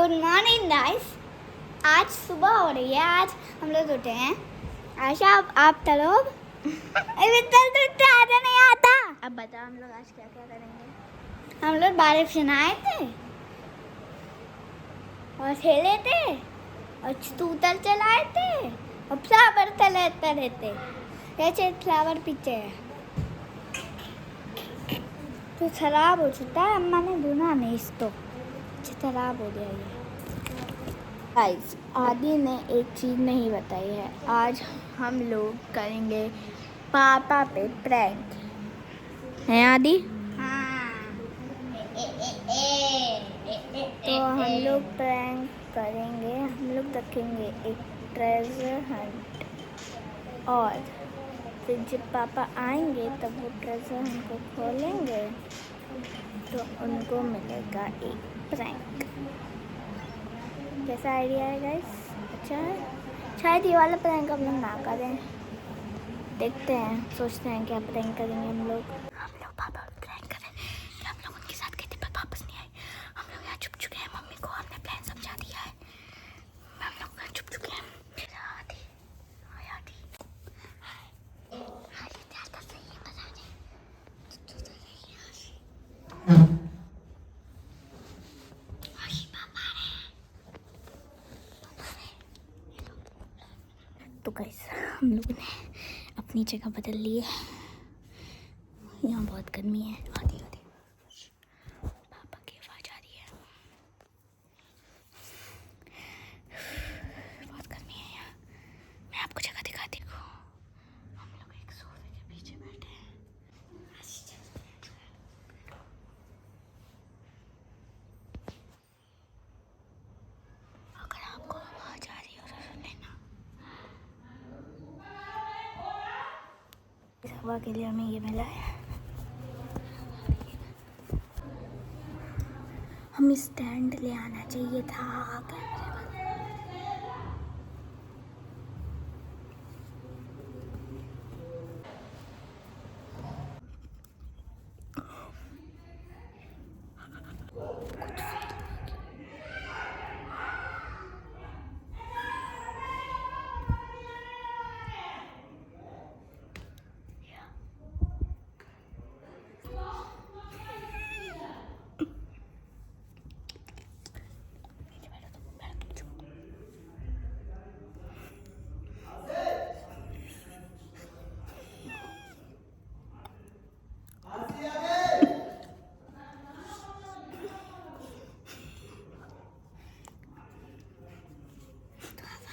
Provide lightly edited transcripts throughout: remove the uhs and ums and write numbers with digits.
Good morning guys. आज सुबह हो रही है। आज हम लोग उठे हैं। आशा आप लोग आजा नहीं आता। अब बताओ हम लोग आज क्या क्या करेंगे। हम लोग बारिश से नहाए थे और खेले थे और स्कूटर चलाए थे और फ्लावर चलाते रहते। ऐसे फ्लावर पीछे है तो खराब हो चुका है। अम्मा ने धुना नहीं इसको, खराब हो गया ये। गाइस, आदि ने एक चीज़ नहीं बताई है। आज हम लोग करेंगे पापा पे प्रैंक। है आदि? हाँ। तो हम लोग प्रैंक करेंगे। हम लोग रखेंगे एक ट्रेजर हंट और फिर जब पापा आएंगे तब वो ट्रेजर हंट को खोलेंगे तो उनको मिलेगा एक प्रैंक। कैसा आइडिया है गाइस? अच्छा है। शायद ये वाला प्रैंक हम लोग ना करें, देखते हैं। सोचते हैं क्या प्रैंक करेंगे हम लोग पापा प्रैंक करें कि हम लोग उनके साथ गए थे पर वापस नहीं आए। हम लोग यहाँ छुप चुके हैं। मम्मी को हमने प्लान समझा दिया है। हम लोग यहाँ छुप चुके हैं। तो गाइस, हम लोगों ने अपनी जगह बदल ली है। यहाँ बहुत गर्मी है। आधी पापा की आवाज आ रही है। बहुत गर्मी है यहाँ। मैं आपको जगह दिखाती हूँ। हम लोग एक सोफे के पीछे बैठे हैं। अगर आपको आवाज आ रही हो तो सुन लेना। इस हवा के लिए हमें ये मिला है। हमें स्टैंड ले आना चाहिए था कैमरे वाला।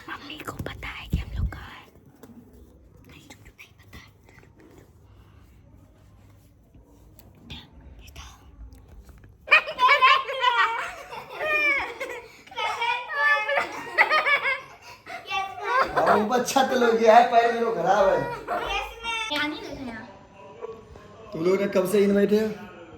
मम्मी को पता है कि हम लोग कहाँ हैं? नहीं पता है। ऊपर छत लो गया है, पैर मेरे खराब है। तुम लोग ने कब से इन बैठे हो?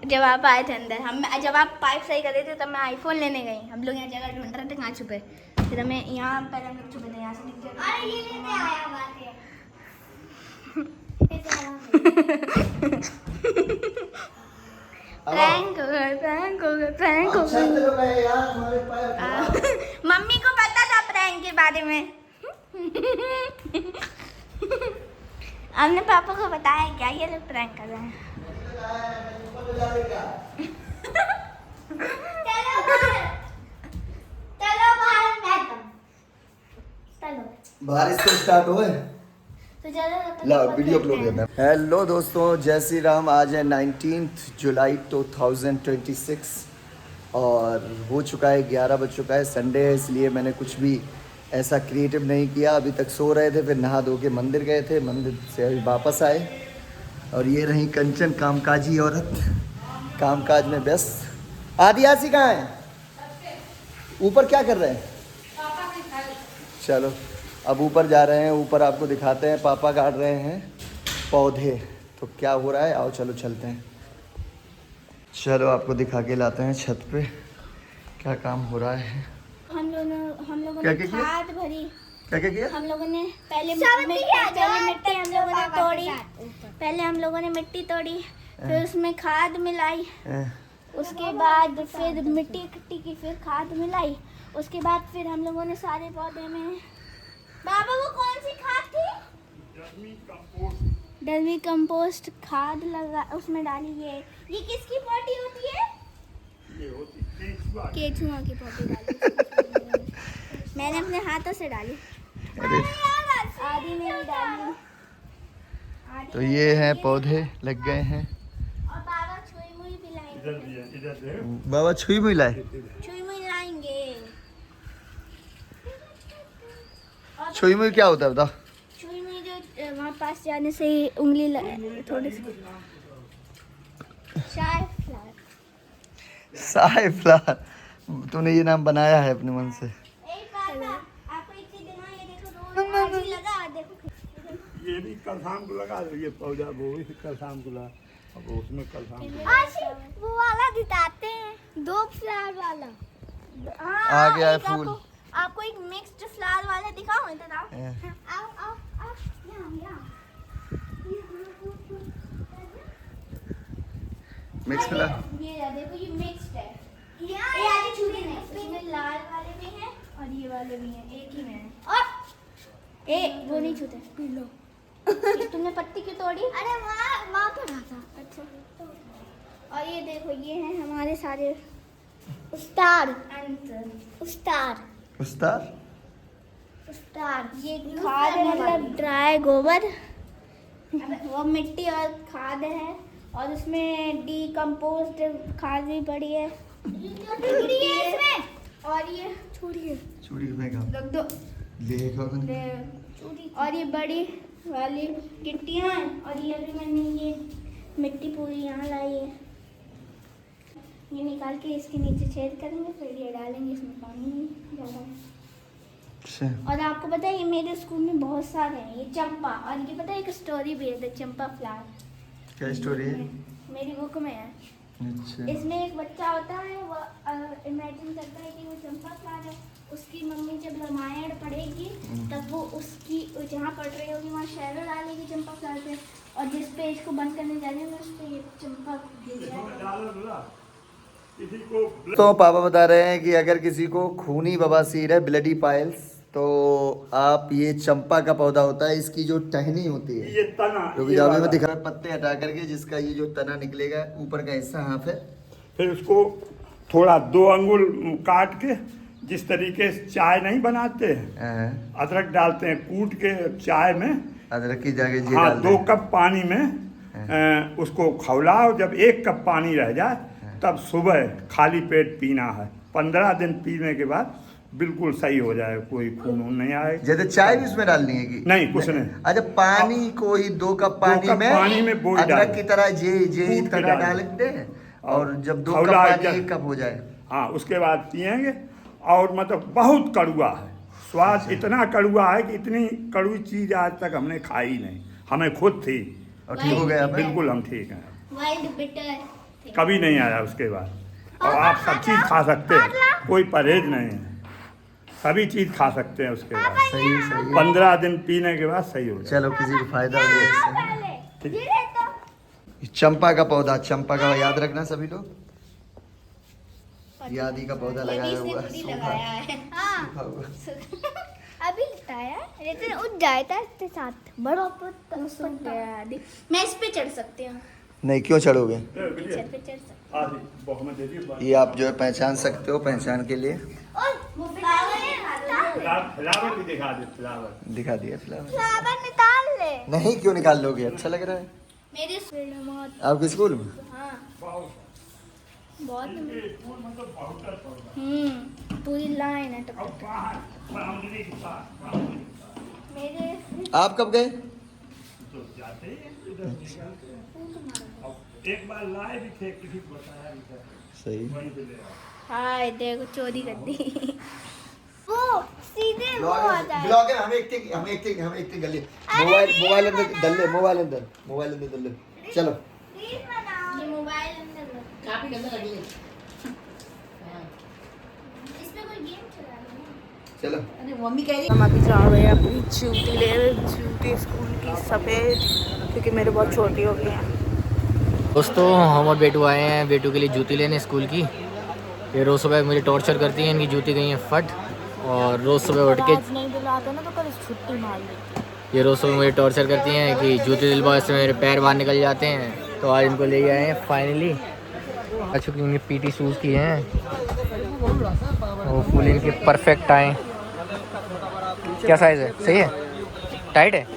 जब आप आए थे अंदर, हम जब आप पाइप सही कर रहे थे तब मैं आईफोन लेने गई। हम लोग यहाँ जगह ढूंढ रहे थे कहाँ छुपे। फिर हमें यहाँ पहले हम लोग छुपे थे, यहाँ से नीचे। अरे ये लेने आया बात है। प्रैंक हो गया। मम्मी को पता था प्रैंक के बारे में। हमने पापा को बताया क्या ये लोग प्रैंक कर रहे हैं। बारिश तो स्टार्ट हुए तो चलो ला वीडियो अपलोड करना। हेलो दोस्तों, जय श्री राम। आज है 19 जुलाई 2026 और हो चुका है 11 बज चुका है। संडे है इसलिए मैंने कुछ भी ऐसा क्रिएटिव नहीं किया। अभी तक सो रहे थे, फिर नहा धो के मंदिर गए थे। मंदिर से अभी वापस आए और ये रही कंचन, कामकाजी औरत, कामकाज में व्यस्त। आदिवासी कहाँ है? ऊपर क्या कर रहे हैं? चलो अब ऊपर जा रहे हैं। ऊपर आपको दिखाते हैं। पापा काट रहे हैं पौधे। तो क्या हो रहा है, आओ चलो चलते हैं। चलो आपको दिखा के लाते हैं छत पे क्या काम हो रहा है। हम लोगों क्या ने खाद भरी। क्या किया? हम लोगों ने पहले हम लोगों ने मिट्टी तोड़ी, फिर उसमें खाद मिलाई। उसके बाद फिर मिट्टी इकट्ठी की, फिर खाद मिलाई। उसके बाद फिर हम लोगों ने सारे पौधे में बाबा वो कौन सी खाद थी? डर्मी कंपोस्ट खाद लगा उसमें डाली। ये किसकी पॉटी होती है? ये होती केचुआ की पॉटी डाली। मैंने अपने हाथों से डाली। अरे आदि ने भी डाली। तो ये हैं पौधे लग गए हैं। और बाबा छुई मुई भी लाएंगे। इधर भी है, इधर से बाबा छुई मुई लाए। छुई मुई लाएंगे। और छुई मुई क्या होता है बताओ? छुई मुई जो वहाँ पास जाने से ही उंगली थोड़ी सी शाय फ्लावर। साय फ्लावर, तूने ये नाम बनाया है अपने मन से। आपको एक चीज देना, ये देखो रोज आज ही लगा, देखो ये भी कल शाम को लगा दो। ये पौधा वो भी कल शाम को लगा, अब उसमें कल शाम को आज वो वाला दिखाते हैं, 2 फ्लावर वाला। हाँ, आ गया है एक फूल। आपको एक मिक्स्ड फ्लावर वाला दिखाओ इधर आओ। हाँ। आओ आओ आओ यहाँ। Mix flower. ये देखो ये मिक्स्ड है। ये आगे छुरी नहीं, इसमें लाल वाले भी हैं और ये वाले भी हैं, एक ही में है। और वो नहीं छूते, पी लो। तुमने पत्ती क्यों तोड़ी? अरे वहाँ पड़ा था। अच्छा। और ये देखो ये हैं हमारे सारे स्टार। ये खाद है, मतलब ड्राई गोबर, वो मिट्टी और खाद है, और उसमें डीकम्पोज्ड खाद भी पड़ी है। इसमें और ये छोड़िए, चूड़ी फेंका रख दो। देखो और ये बड़ी वाली गिट्टियाँ हैं, और ये भी मैंने ये मिट्टी पूरी यहाँ लाई है। ये निकाल के इसके नीचे छेद करेंगे, फिर ये डालेंगे, इसमें पानी ज़्यादा है। अच्छा, और आपको पता है ये मेरे स्कूल में बहुत सारे हैं, ये चंपा, और ये पता है एक स्टोरी भी है, द चंपा फ्लावर। क्या स्टोरी है? मेरी बुक में है। अच्छा, इसमें एक बच्चा होता है, वो इमेजिन करता है कि वो चंपा फ्लावर है। उसकी मम्मी जब रामायण पढ़ेगी तब वो उसकी जहाँ पढ़ रही होगी वहाँ शैलो डालेगी चंपा फ्लावर पे, और जिस पे इसको बंद करने जा रहे हैं उस पे ये चंपा गिर जाएगा। किसी को तो पापा बता रहे हैं कि अगर किसी को खूनी बवासीर है, ब्लडी पाइल्स, तो आप ये चंपा का पौधा होता है, इसकी जो टहनी होती है, ये तना, जो ये वीडियो में वाला। दिखा रहा है, पत्ते हटा करके जिसका ये जो तना निकलेगा, ऊपर का हिस्सा हाफ है। फिर उसको थोड़ा 2 अंगुल काट के, जिस तरीके से चाय नहीं बनाते हैं, अदरक डालते हैं कूट के चाय में, अदरक की जगह जीरा हाँ, डाल 2 दें। कप पानी में उसको खौलाओ। जब 1 कप पानी रह जाए तब सुबह खाली पेट पीना है। 15 दिन पीने के बाद बिल्कुल सही हो जाए, कोई खून नहीं आए। जैसे चाय भी उसमें डालनी है कि नहीं, कुछ नहीं। अच्छा, पानी को ही 2 कप पानी में बोल अदरक की तरह जे कूट के तरह डाल डालते हैं, और जब 2 कप खौला पानी जब- 1 कप हो जाए, हाँ, उसके बाद पिएंगे। और मतलब बहुत कड़वा है स्वाद, इतना कड़वा है कि इतनी कड़वी चीज आज तक हमने खाई नहीं। हमें खुद थी, और ठीक हो गया अब? बिल्कुल हम ठीक हैं, वाइल्ड बिटर कभी नहीं आया उसके बाद। और आप सब चीज खा सकते हैं, कोई परहेज नहीं है, सभी चीज खा सकते हैं उसके बाद। सही है। 15 दिन पीने के बाद सही हो जाए। चलो, किसी को फायदा हो गया इससे। ये तो चंपा का पौधा, चंपा का याद रखना सभी लोग। ये आदि का पौधा लगाया हुआ है, सूखा हाँ सूखा हुआ। अभी लगाया, लेकिन उठ जाता इसके साथ बड़ा पत्ता। मैं इस पे चढ़ सकती हूँ, नहीं, क्यों चढ़ोगे? छत पे चढ़ सकती आदि बहुमत दे दिए। ये आप जो है पहचान सकते हो, पहचान के लिए हूँ। और वो फ्लावर फ्लावर भी दिखा दे, फ्लावर दिखा दिया फ्लावर। फ्लावर निकाल ले। नहीं, क्यों निकाल लोगे? अच्छा लग रहा है मेरे स्कूल में बहुत, आपके स्कूल में। हाँ बहुत बहुत, मतलब बहुत पूरी लाइन है और बाहर बाउंड्री के पास मेरे। आप कब गए? तो जाते हैं इधर निकलते हैं। और एक बार लाए भी थे, किसी को बताया भी था, सही। वहीं पे ले आए। हाय देखो चोरी कर दी। वो सीधे वो आता है। ब्लॉगर हमें एक गली मोबाइल अंदर दल ले। चलो, ये मोबाइल अंदर रखो। काफी गंदा लग रही इसमें कोई गेम चला रहा है। चलो। अरे मम्मी कह रही हम अभी जा रहे हैं अपनी जूती ले, जूती स्कूल की सफ़ेद, क्योंकि मेरे बहुत छोटी हो गई हैं। दोस्तों, हम और बेटू आए हैं बेटू के लिए जूती लेने स्कूल की। ये रोज़ सुबह मुझे टॉर्चर करती हैं, इनकी जूती गई है फट। और रोज़ सुबह उठ के आज नहीं दिलाते ना तो कल छुट्टी मार देती। ये रोज़ सुबह मुझे टॉर्चर करती हैं कि जूती दिलवाओ, इससे मेरे पैर बाहर निकल जाते हैं। तो आज इनको ले आए हैं फाइनली। अच्छा कि इनके पीटी शूज़ की हैं, वो फुल इनके परफेक्ट आए। क्या साइज़ है? सही है? टाइट है?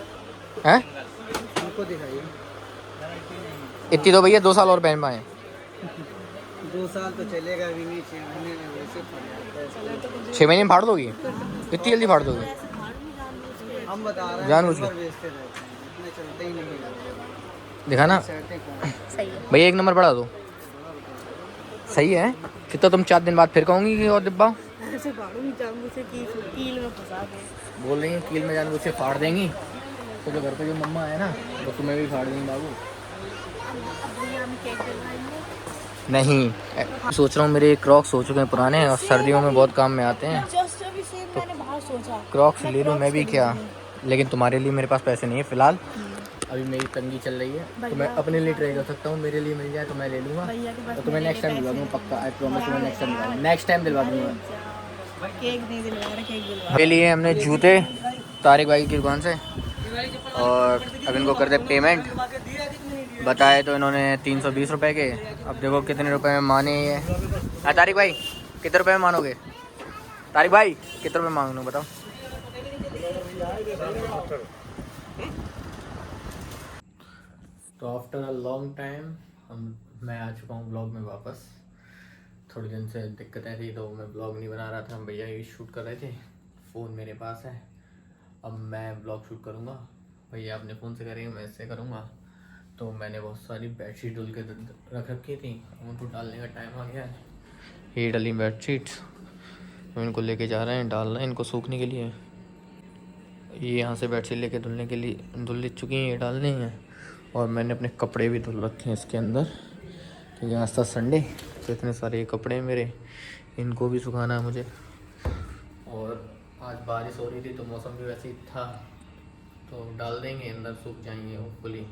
हैं? इतनी तो भैया 2 साल और पहन पाए। 2 साल तो चलेगा भी नहीं, 6 महीने में वैसे फट जाता है। 6 महीने में फाड़ दोगी? इतनी जल्दी फाड़ दोगी? हम बता रहे हैं जानबूझ के बेचते रहते हैं, इतने चलते ही नहीं। दिखा ना सही है। भैया, 1 नंबर बढ़ा दो। सही है? कितना तुम 4 दिन बाद फिर कहूँगी कि और डिब्बा ऐसे फाड़ूंगी जानबूझ से कील में फंसा दे। बोल रही है कील में जानबूझ से फाड़ देंगी। तो जो घर पे जो मम्मा है ना, वो तुम्हें भी फाड़ देंगी बाबू। नहीं, सोच रहा हूँ मेरे क्रॉक्स हो चुके हैं पुराने और सर्दियों में बहुत काम में आते हैं। जस्ट अभी से मैंने बाहर सोचा क्रॉक्स ले लूँ मैं भी क्या, लेकिन तुम्हारे लिए मेरे पास पैसे नहीं है फ़िलहाल। अभी मेरी तंगी चल रही है, तो मैं अपने लिए ट्राई कर सकता हूँ। मेरे लिए मिल जाए तो मैं ले लूँगा। भैया के पास तो तुम्हें नेक्स्ट टाइम दिलवा दूँगा पक्का, आई प्रॉमिस। तुम्हें नेक्स्ट टाइम दिलवा दूँगा। केक नहीं दिलवा रहा, केक दिलवा। मेरे लिए हमने जूते तारिक भाई की दुकान से, और अब इनको कर दे पेमेंट। बताए तो इन्होंने 320 रुपये के। अब देखो कितने रुपए में माने ये। हाँ तारिक भाई, कितने रुपए में मानोगे? तारिक भाई कितने रुपये मांग लूँ बताओ। तो आफ्टर अ लॉन्ग टाइम मैं आ चुका हूँ ब्लॉग में वापस। थोड़ी दिन से दिक्कतें थी तो मैं ब्लॉग नहीं बना रहा था। हम भैया ये शूट कर रहे थे, फ़ोन मेरे पास है। अब मैं ब्लॉग शूट करूँगा, भैया अपने फ़ोन से करेंगे, मैं इससे करूँगा। तो मैंने बहुत सारी बेडशीट धुल के रख रखी थी, उनको डालने का टाइम आ गया है। ये डली बेडशीट्स तो इनको लेके जा रहे हैं डालना, इनको सूखने के लिए। ये यहाँ से बेडशीट लेके धुलने के लिए धुल चुकी हैं, ये डालने हैं। और मैंने अपने कपड़े भी धुल रखे हैं इसके अंदर, क्योंकि आज था संडे। तो इतने सारे कपड़े हैं मेरे, इनको भी सुखाना है मुझे। और आज बारिश हो रही थी तो मौसम भी वैसे ही था, तो डाल देंगे अंदर, सूख जाएंगे होपफुली,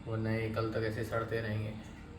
वरना ये कल तक ऐसे सड़ते रहेंगे।